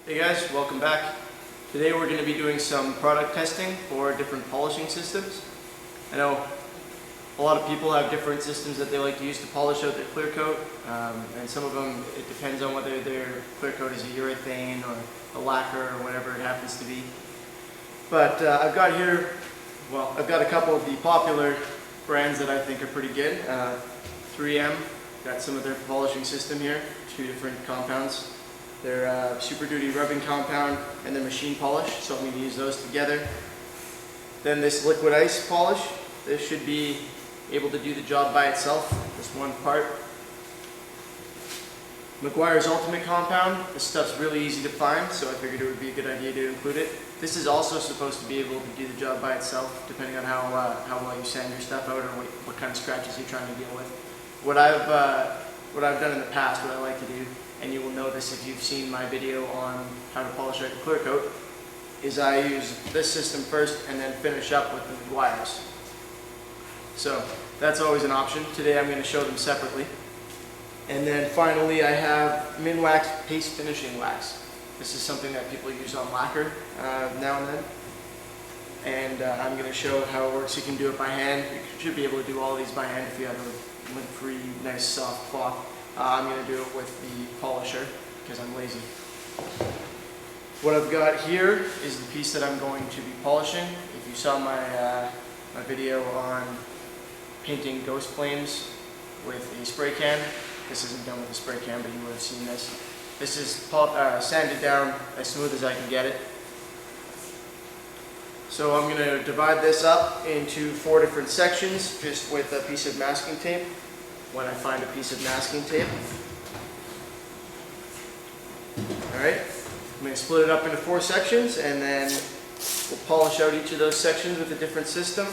Hey guys, welcome back. Today we're going to be doing some product testing for different polishing systems. I know a lot of people have different systems that they like to use to polish out their clear coat, and some of them, it depends on whether their clear coat is a urethane or a lacquer or whatever it happens to be. But I've got a couple of the popular brands that I think are pretty good. 3M, got some of their polishing system here, two different compounds. Their Super Duty rubbing compound and their machine polish, so I'm going to use those together. Then this liquid ice polish, this should be able to do the job by itself, this one part. Meguiar's Ultimate Compound, this stuff's really easy to find, so I figured it would be a good idea to include it. This is also supposed to be able to do the job by itself, depending on how well you sand your stuff out or what kind of scratches you're trying to deal with. What I've done in the past, what I like to do, and you will know this if you've seen my video on how to polish out the clear coat, is I use this system first and then finish up with the Meguiars. So that's always an option. Today I'm going to show them separately. And then finally I have Minwax paste finishing wax. This is something that people use on lacquer now and then. And I'm going to show how it works. You can do it by hand. You should be able to do all these by hand if you have a lint-free, nice soft cloth. I'm going to do it with the polisher because I'm lazy. What I've got here is the piece that I'm going to be polishing. If you saw my video on painting ghost flames with a spray can, this isn't done with a spray can, but you would have seen this. This is sanded down as smooth as I can get it. So I'm going to divide this up into 4 different sections just with a piece of masking tape. When I find a piece of masking tape. Alright, I'm going to split it up into 4 sections and then we'll polish out each of those sections with a different system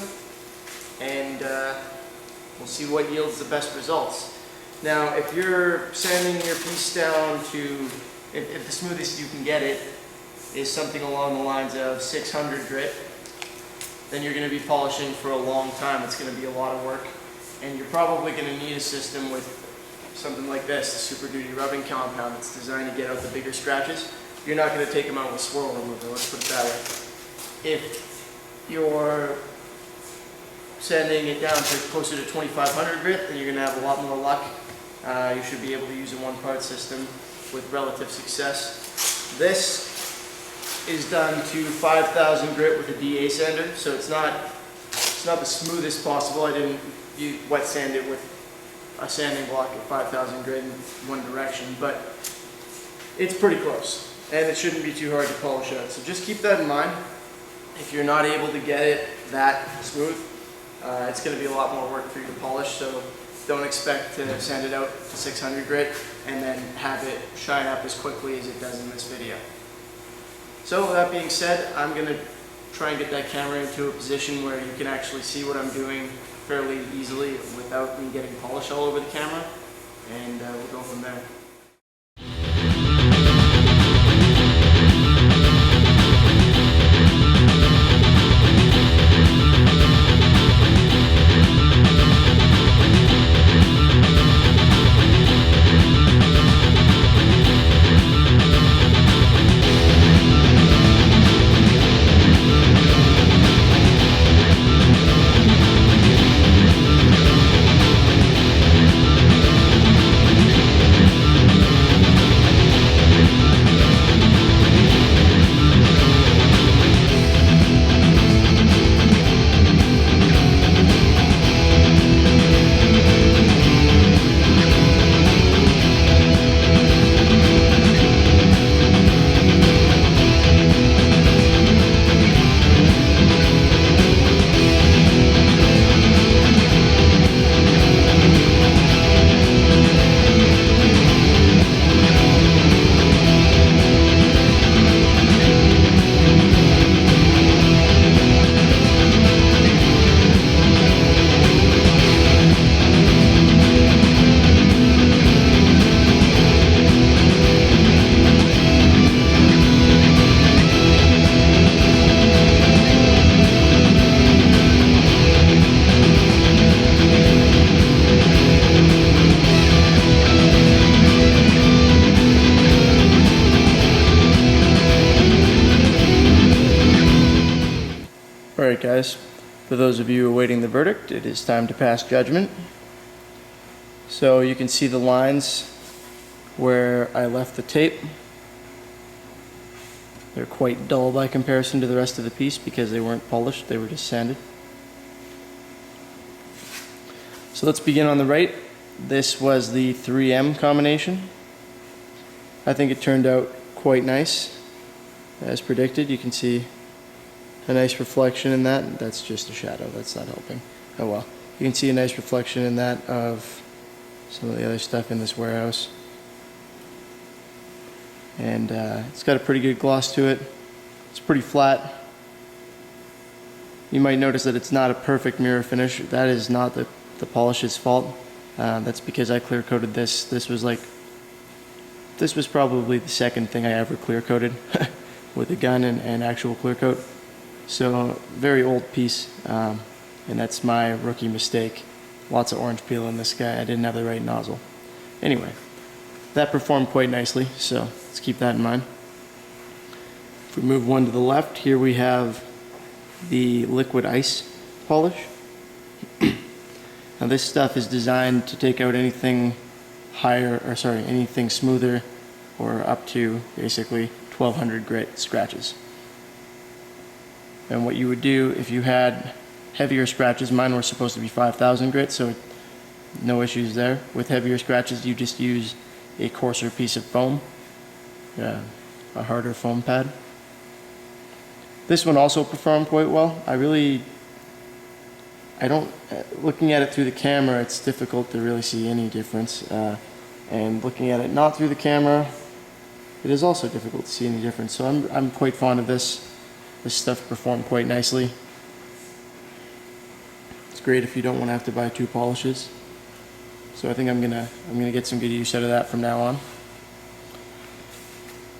and we'll see what yields the best results. Now if you're sanding your piece down to, if the smoothest you can get it is something along the lines of 600 grit, then you're going to be polishing for a long time. It's going to be a lot of work. And you're probably going to need a system with something like this, the Super Duty rubbing compound that's designed to get out the bigger scratches. You're not going to take them out with swirl remover, let's put it that way. If you're sanding it down to closer to 2500 grit, then you're going to have a lot more luck. You should be able to use a one-part system with relative success. This is done to 5000 grit with a DA sander, so it's not the smoothest possible. I didn't wet sand it with a sanding block at 5000 grit in one direction, but it's pretty close and it shouldn't be too hard to polish out. So just keep that in mind. If you're not able to get it that smooth, it's going to be a lot more work for you to polish, so don't expect to sand it out to 600 grit and then have it shine up as quickly as it does in this video. So with that being said, I'm going to try and get that camera into a position where you can actually see what I'm doing fairly easily without me getting polish all over the camera, and we'll go from there. guys, for those of you awaiting the verdict, it is time to pass judgment. So you can see the lines where I left the tape. They're quite dull by comparison to the rest of the piece because they weren't polished, they were just sanded. So let's begin on the right. This was the 3M combination. I think it turned out quite nice. As predicted, you can see a nice reflection in that. That's just a shadow, that's not helping. Oh well. You can see a nice reflection in that of some of the other stuff in this warehouse. And it's got a pretty good gloss to it. It's pretty flat. You might notice that it's not a perfect mirror finish. That is not the polish's fault. That's because I clear coated this. This was probably the second thing I ever clear coated with a gun and actual clear coat. So very old piece, and that's my rookie mistake. Lots of orange peel in this guy. I didn't have the right nozzle. Anyway, that performed quite nicely, so let's keep that in mind. If we move one to the left, here we have the liquid ice polish. Now this stuff is designed to take out anything anything smoother or up to basically 1200 grit scratches. And what you would do if you had heavier scratches, mine were supposed to be 5000 grit, so no issues there. With heavier scratches, you just use a coarser piece of foam, a harder foam pad. This one also performed quite well. Looking at it through the camera, it's difficult to really see any difference. And looking at it not through the camera, it is also difficult to see any difference. So I'm quite fond of this. This stuff performed quite nicely. It's great if you don't want to have to buy two polishes. So I think I'm gonna get some good use out of that from now on.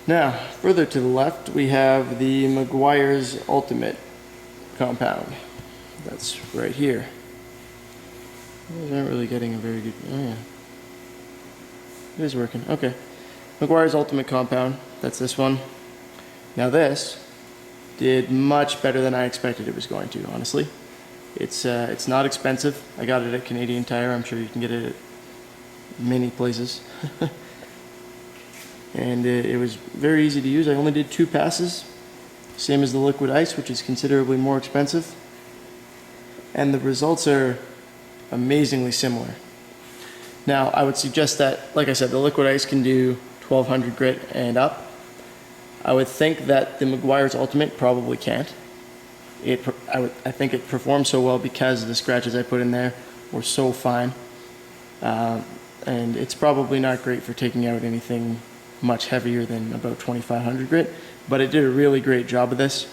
Now, further to the left, we have the Meguiar's Ultimate compound. That's right here. These aren't really getting a very good. Oh yeah, it is working. Okay, Meguiar's Ultimate compound. That's this one. Now this did much better than I expected it was going to. Honestly, it's not expensive. I got it at Canadian Tire. I'm sure you can get it at many places. And it was very easy to use. I only did 2 passes, same as the liquid ice, which is considerably more expensive. And the results are amazingly similar. Now, I would suggest that, like I said, the liquid ice can do 1200 grit and up. I would think that the Meguiar's Ultimate probably can't. I think it performed so well because the scratches I put in there were so fine. And it's probably not great for taking out anything much heavier than about 2500 grit, but it did a really great job of this.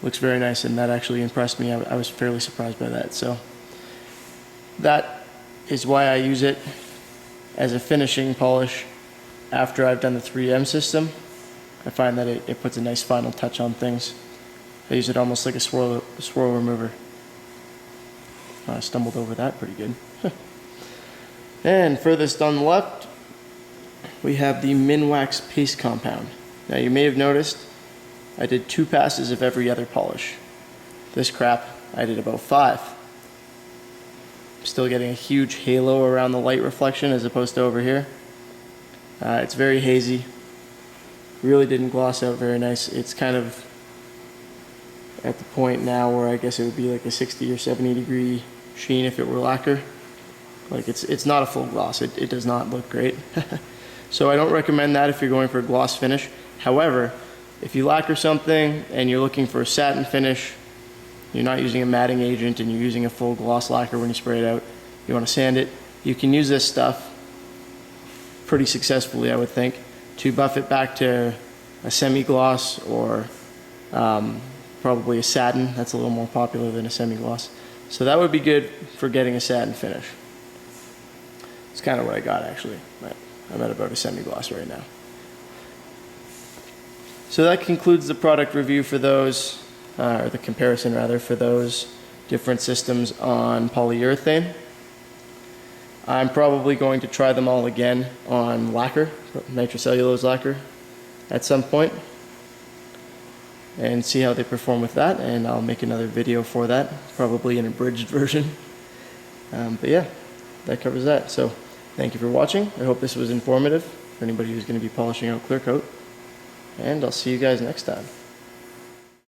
Looks very nice, and that actually impressed me. I was fairly surprised by that. So that is why I use it as a finishing polish after I've done the 3M system. I find that it puts a nice final touch on things. I use it almost like a swirl remover. I stumbled over that pretty good. And furthest on the left, we have the Minwax paste compound. Now you may have noticed I did 2 passes of every other polish. This crap, I did about 5. I'm still getting a huge halo around the light reflection as opposed to over here. It's very hazy. Really didn't gloss out very nice. It's kind of at the point now where I guess it would be like a 60 or 70 degree sheen if it were lacquer. Like it's not a full gloss. It does not look great. So I don't recommend that if you're going for a gloss finish. However, if you lacquer something and you're looking for a satin finish, you're not using a matting agent and you're using a full gloss lacquer when you spray it out, you want to sand it, you can use this stuff pretty successfully, I would think, to buff it back to a semi-gloss or probably a satin. That's a little more popular than a semi-gloss. So that would be good for getting a satin finish. It's kind of what I got actually. I'm at about a semi-gloss right now. So that concludes the product review for those, or the comparison rather, for those different systems on polyurethane. I'm probably going to try them all again on lacquer, nitrocellulose lacquer, at some point. and see how they perform with that, and I'll make another video for that, probably an abridged version. But yeah, that covers that. So thank you for watching. I hope this was informative for anybody who's going to be polishing out clear coat, and I'll see you guys next time.